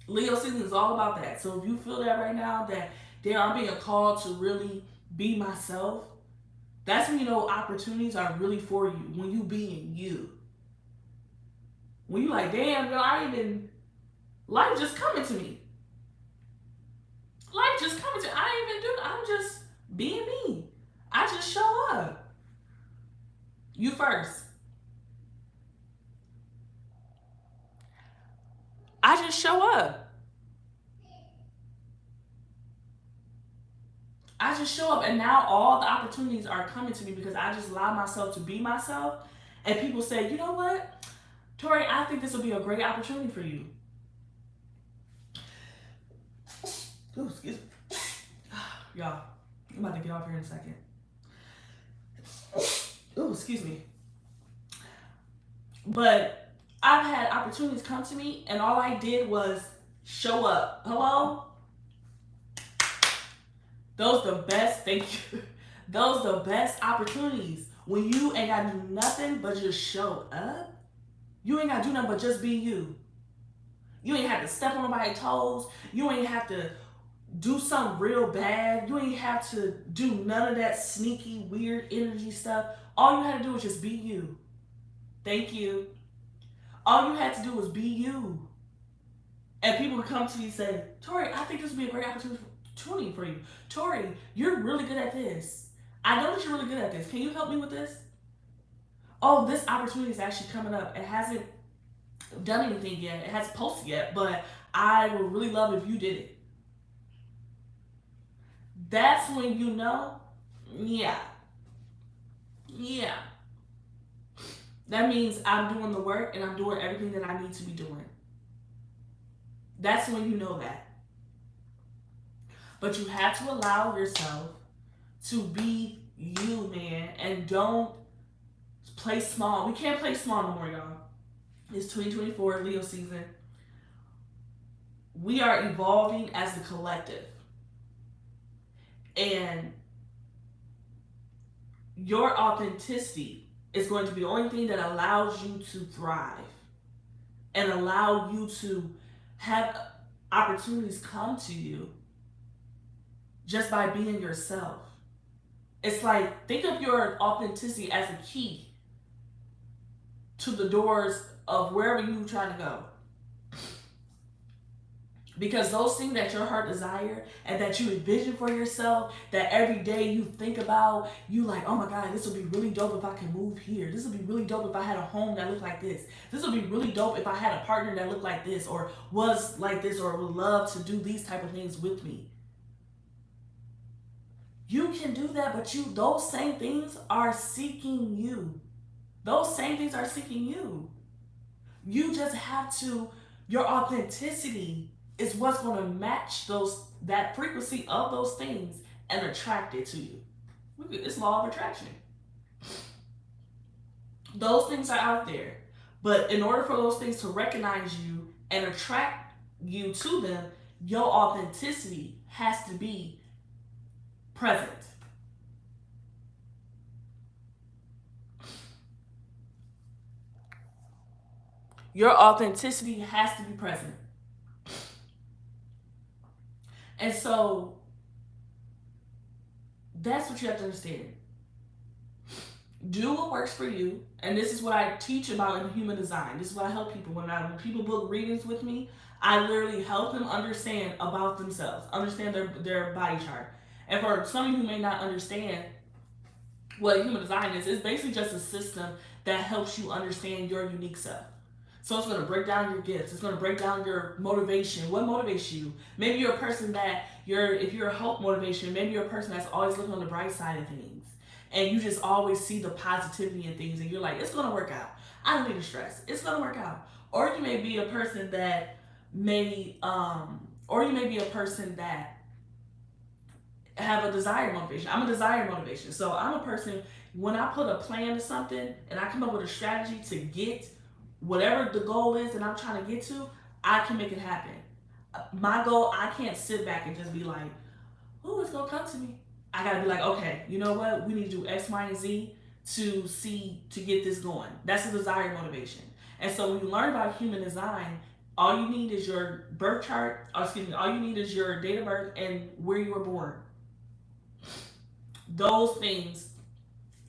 S1: Leo season is all about that. So if you feel that right now, that damn, I'm being called to really be myself, that's when you know opportunities are really for you. When you being you. When you like, damn, girl, life just coming to me. Life just coming to me. I ain't even do, I'm just being me. I just show up. You first. I just show up. I just show up, and now all the opportunities are coming to me because I just allow myself to be myself. And people say, you know what, Tori, I think this will be a great opportunity for you. Ooh, excuse me. Y'all, I'm about to get off here in a second. Ooh, excuse me. But I've had opportunities come to me, and all I did was show up. Hello? Those the best, thank you. Those the best opportunities. When you ain't gotta do nothing but just show up. You ain't gotta do nothing but just be you. You ain't have to step on nobody's toes. You ain't have to do something real bad. You ain't have to do none of that sneaky, weird energy stuff. All you had to do was just be you. Thank you. All you had to do was be you. And people would come to you and say, Tori, I think this would be a great opportunity for you. Tori, you're really good at this. I know that you're really good at this. Can you help me with this? Oh, this opportunity is actually coming up. It hasn't done anything yet. It hasn't posted yet, but I would really love if you did it. That's when you know, yeah. That means I'm doing the work and I'm doing everything that I need to be doing. That's when you know that. But you have to allow yourself to be you, man, and don't play small. We can't play small no more, y'all. It's 2024, Leo season. We are evolving as a collective. And your authenticity is going to be the only thing that allows you to thrive and allow you to have opportunities come to you just by being yourself. It's like, think of your authenticity as a key to the doors of wherever you're trying to go. Because those things that your heart desire and that you envision for yourself, that every day you think about, you like, oh my God, this would be really dope if I could move here. This would be really dope if I had a home that looked like this. This would be really dope if I had a partner that looked like this or was like this or would love to do these type of things with me. You can do that, but those same things are seeking you. Those same things are seeking you. You just have to, your authenticity is what's going to match that frequency of those things and attract it to you. It's law of attraction. Those things are out there. But in order for those things to recognize you and attract you to them, your authenticity has to be present. Your authenticity has to be present. And so that's what you have to understand. Do what works for you. And this is what I teach about in human design. This is what I help people. When people book readings with me, I literally help them understand about themselves, understand their body chart. And for some of you who may not understand what human design is, it's basically just a system that helps you understand your unique self. So it's going to break down your gifts. It's going to break down your motivation. What motivates you? Maybe you're a person that if you're a hope motivation, maybe you're a person that's always looking on the bright side of things. And you just always see the positivity in things and you're like, it's going to work out. I don't need to stress. It's going to work out. Or you may be a person that have a desired motivation. I'm a desired motivation. So I'm a person, when I put a plan to something and I come up with a strategy to get whatever the goal is that I'm trying to get to, I can make it happen. My goal, I can't sit back and just be like, oh, it's going to come to me. I got to be like, okay, you know what? We need to do X, Y, and Z to get this going. That's a desired motivation. And so when you learn about human design, all you need is your birth chart, all you need is your date of birth and where you were born. Those things,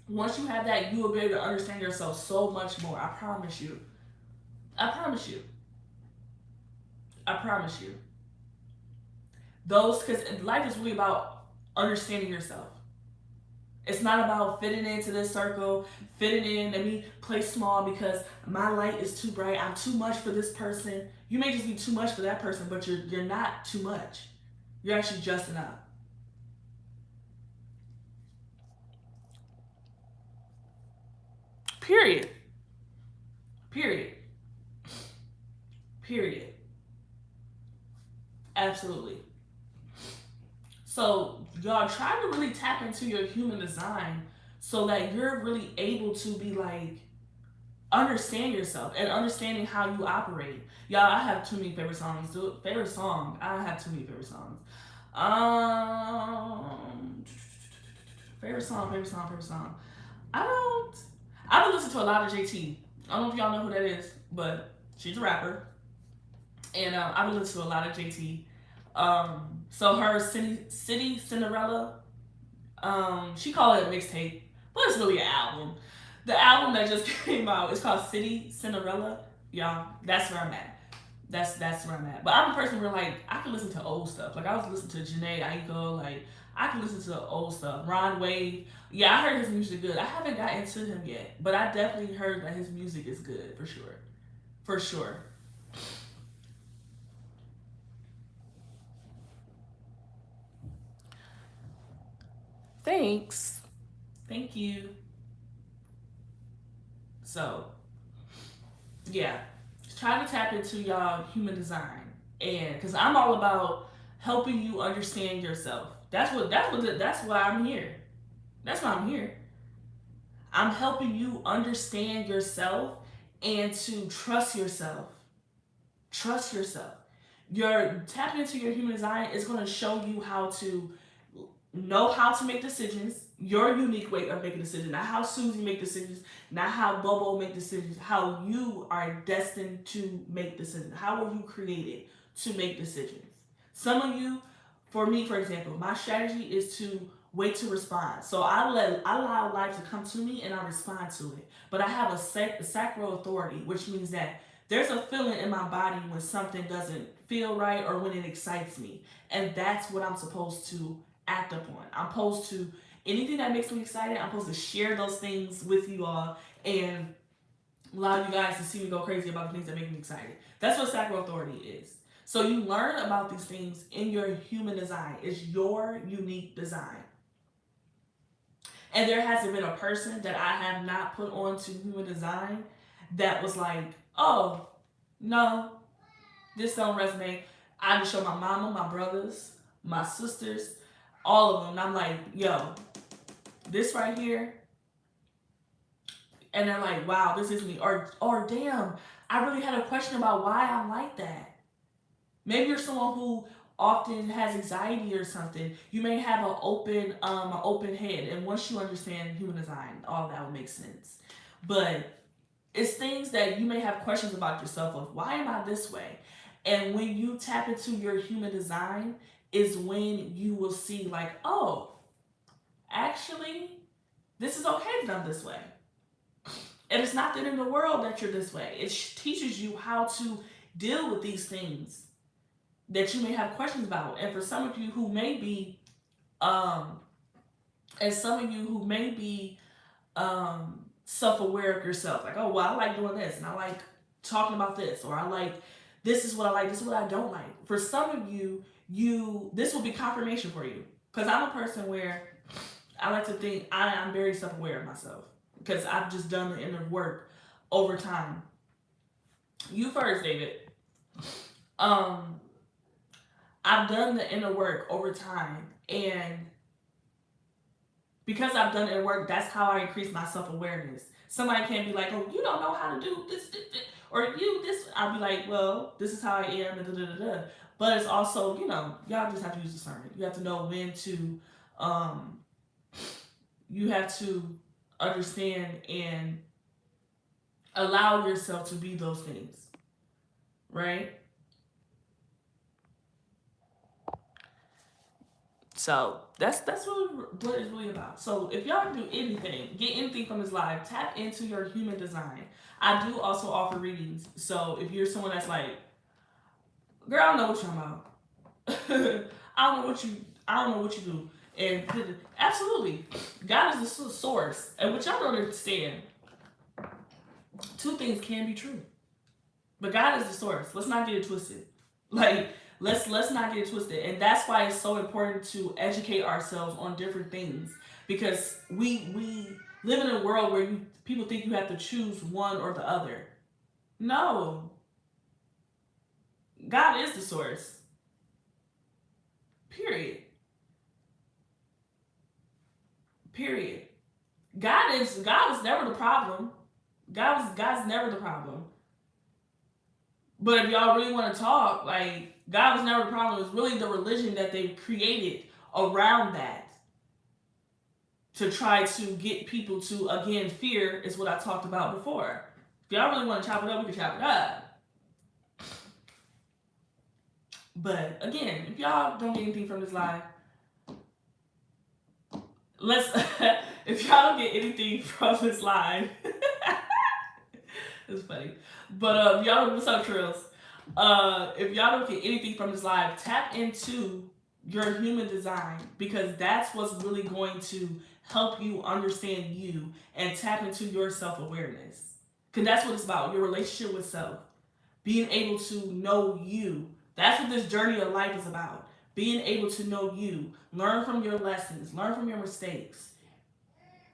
S1: once you have that, you will be able to understand yourself so much more. I promise you. I promise you. I promise you. Because life is really about understanding yourself It's not about fitting into this circle, fitting in. Let me play small because my light is too bright. I'm too much for this person. You may just be too much for that person, but you're not too much. You're actually just enough. Period. Period. Period. Absolutely. So y'all try to really tap into your human design so that you're really able to be like understand yourself and understanding how you operate. Y'all, I have too many favorite songs. Favorite song. I have too many favorite songs. Favorite song, favorite song, favorite song. I don't. I would listen to a lot of JT. I don't know if y'all know who that is, but she's a rapper, and I would listen to a lot of JT. So her City Cinderella, she called it a mixtape, but it's really an album. The album that just came out is called City Cinderella. Y'all, that's where I'm at. That's where I'm at. But I'm a person where like I can listen to old stuff. Like I was listening to Janae Aiko. Like I can listen to old stuff. Ron Wave. Yeah, I heard his music good. I haven't got into him yet, but I definitely heard that his music is good for sure. For sure. Thanks. Thank you. So yeah, try to tap into y'all human design, and because I'm all about helping you understand yourself. That's why I'm here. That's why I'm here. I'm helping you understand yourself and to trust yourself. Trust yourself. Your tapping into your human design is going to show you how to know how to make decisions, your unique way of making decisions, not how Susie make decisions, not how Bobo make decisions, how you are destined to make decisions. How were you created to make decisions? Some of you, for me, for example, my strategy is to wait to respond. So I allow life to come to me and I respond to it. But I have a sacral authority, which means that there's a feeling in my body when something doesn't feel right or when it excites me. And that's what I'm supposed to act upon. I'm supposed to anything that makes me excited, I'm supposed to share those things with you all and allow you guys to see me go crazy about the things that make me excited. That's what sacral authority is. So you learn about these things in your human design. It's your unique design. And there hasn't been a person that I have not put onto human design that was like, oh, no, this don't resonate. I just show my mama, my brothers, my sisters, all of them. And I'm like, yo, this right here. And they're like, wow, this is me. Or damn, I really had a question about why I'm like that. Maybe you're someone who often has anxiety or something. You may have an open head, and once you understand human design, all that will make sense. But it's things that you may have questions about yourself of why am I this way? And when you tap into your human design, is when you will see like, oh, actually, this is okay that I'm this way. And it's not that in the world that you're this way. It teaches you how to deal with these things that you may have questions about. And for some of you who may be, um, and some of you who may be self-aware of yourself, like, oh, well, I like doing this, and I like talking about this, or I like this is what I like, this is what I don't like. For some of you, this will be confirmation for you, because I'm a person where I like to think I'm very self-aware of myself because I've just done the inner work over time. You first, David. Um, I've done the inner work over time, and because I've done inner work, that's how I increase my self awareness. Somebody can't be like, "Oh, you don't know how to do this," or "You this." I'll be like, "Well, this is how I am," and da da da da. But it's also, y'all just have to use discernment. You have to know when to, um, you have to understand and allow yourself to be those things, right? So that's really what it's really about. So if y'all do anything, get anything from this live, tap into your human design. I do also offer readings. So if you're someone that's like, girl, I don't know what you're talking about. I don't know what you do. and absolutely, God is the source. And what y'all don't understand, two things can be true, but God is the source. Let's not get it twisted. Like let's not get it twisted, and that's why it's so important to educate ourselves on different things, because we live in a world where people think you have to choose one or the other. No, God is the source. Period. Period. God was never the problem. God's never the problem. But if y'all really want to talk, like God was never the problem. It's really the religion that they created around that to try to get people to, again, fear is what I talked about before. If y'all really want to chop it up, we can chop it up. But again, if y'all don't get anything from this live, let's if y'all don't get anything from this live, it's funny. But y'all, what's up, Trills? If y'all don't get anything from this live, tap into your human design, because that's what's really going to help you understand you and tap into your self-awareness. Because that's what it's about, your relationship with self. Being able to know you. That's what this journey of life is about. Being able to know you. Learn from your lessons. Learn from your mistakes.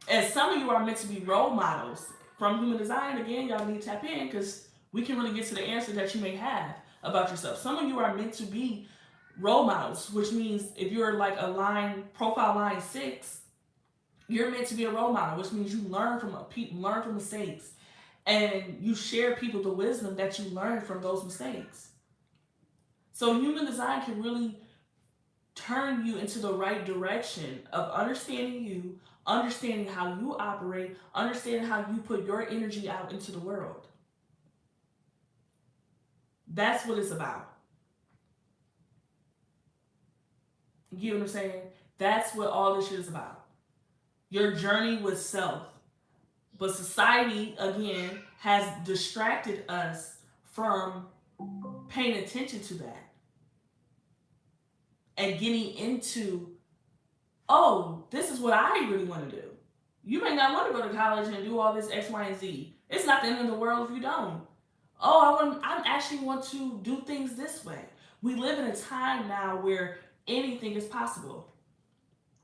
S1: And some of you are meant to be role models. From human design, again, y'all need to tap in, because we can really get to the answer that you may have about yourself. Some of you are meant to be role models, which means if you're like a profile line 6, you're meant to be a role model, which means you learn from people, learn from mistakes, and you share people the wisdom that you learned from those mistakes. So human design can really turn you into the right direction of understanding you, understanding how you operate, understanding how you put your energy out into the world. That's what it's about. You get what I'm saying? That's what all this shit is about. Your journey with self. But society, again, has distracted us from paying attention to that. And getting into, oh, this is what I really want to do. You may not want to go to college and do all this X, Y, and Z. It's not the end of the world if you don't. Oh, I actually want to do things this way. We live in a time now where anything is possible.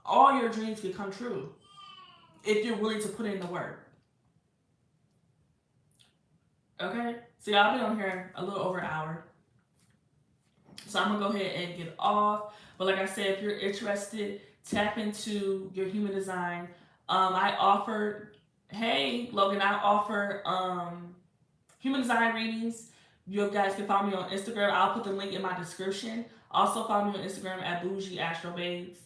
S1: All your dreams can come true if you're willing to put in the work. Okay? See, I've been on here a little over an hour. So I'm going to go ahead and get off. But like I said, if you're interested, tap into your human design. I offer, hey, Logan, I offer human design readings. You guys can follow me on Instagram. I'll put the link in my description. Also follow me on Instagram at Bougie Astro Babes.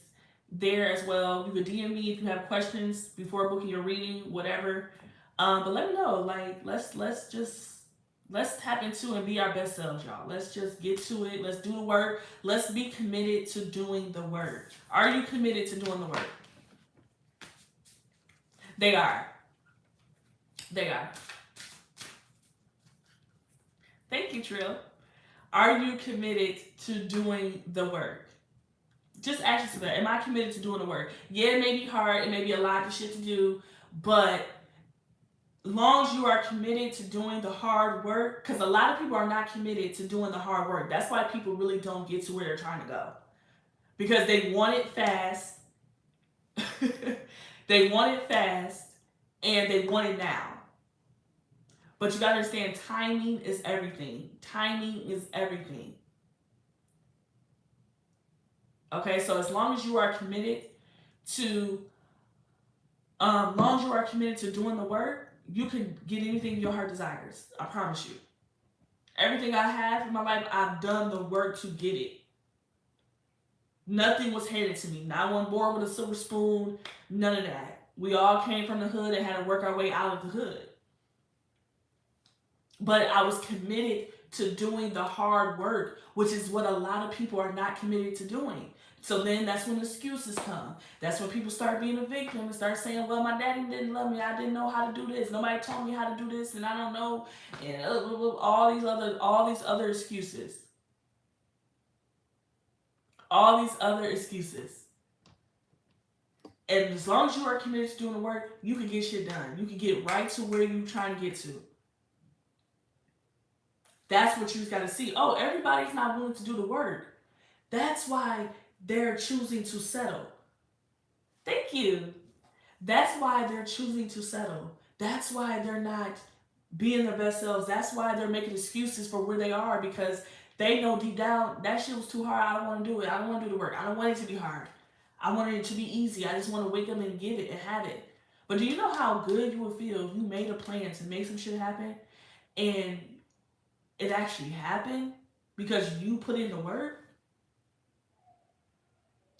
S1: There as well. You can DM me if you have questions before booking your reading, whatever. But let me know. Like, let's tap into and be our best selves, y'all. Let's just get to it. Let's do the work. Let's be committed to doing the work. Are you committed to doing the work? They are. They are. Thank you, Trill. Are you committed to doing the work? Just ask yourself that. Am I committed to doing the work? Yeah, it may be hard. It may be a lot of shit to do. But as long as you are committed to doing the hard work, because a lot of people are not committed to doing the hard work. That's why people really don't get to where they're trying to go. Because they want it fast. They want it fast. And they want it now. But you got to understand, timing is everything. Timing is everything. Okay, so as long as you are committed to, doing the work, you can get anything your heart desires. I promise you. Everything I have in my life, I've done the work to get it. Nothing was handed to me. Not one born with a silver spoon. None of that. We all came from the hood and had to work our way out of the hood. But I was committed to doing the hard work, which is what a lot of people are not committed to doing. So then that's when excuses come. That's when people start being a victim and start saying, well, my daddy didn't love me. I didn't know how to do this. Nobody taught me how to do this, and I don't know. And all these other excuses. All these other excuses. And as long as you are committed to doing the work, you can get shit done. You can get right to where you're trying to get to. That's what you got to see. Oh, everybody's not willing to do the work. That's why they're choosing to settle. Thank you. That's why they're choosing to settle. That's why they're not being their best selves. That's why they're making excuses for where they are, because they know deep down that shit was too hard. I don't want to do it. I don't want to do the work. I don't want it to be hard. I want it to be easy. I just want to wake up and get it and have it. But do you know how good you would feel if you made a plan to make some shit happen and it actually happened because you put in the work?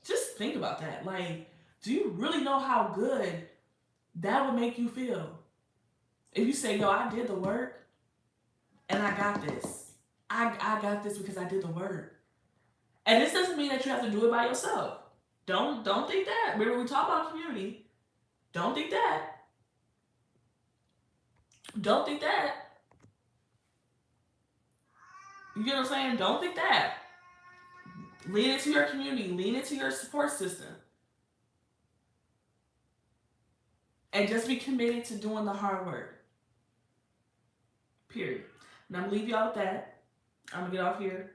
S1: Just think about that. Like, do you really know how good that would make you feel? If you say, yo, I did the work and I got this. I got this because I did the work. And this doesn't mean that you have to do it by yourself. Don't think that. Remember, we talk about community. Don't think that. Don't think that. You get what I'm saying? Don't think that. Lean into your community. Lean into your support system. And just be committed to doing the hard work. Period. And I'm going to leave y'all with that. I'm going to get off here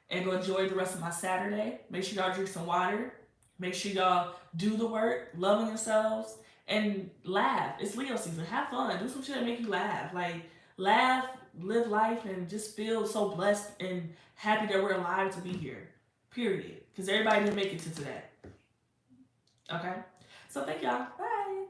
S1: and go enjoy the rest of my Saturday. Make sure y'all drink some water. Make sure y'all do the work, love on yourselves, and laugh. It's Leo season. Have fun. Do some shit that make you laugh. Like, laugh, live life, and just feel so blessed and happy that we're alive to be here. Period. Because everybody didn't make it to today. Okay? So thank y'all. Bye.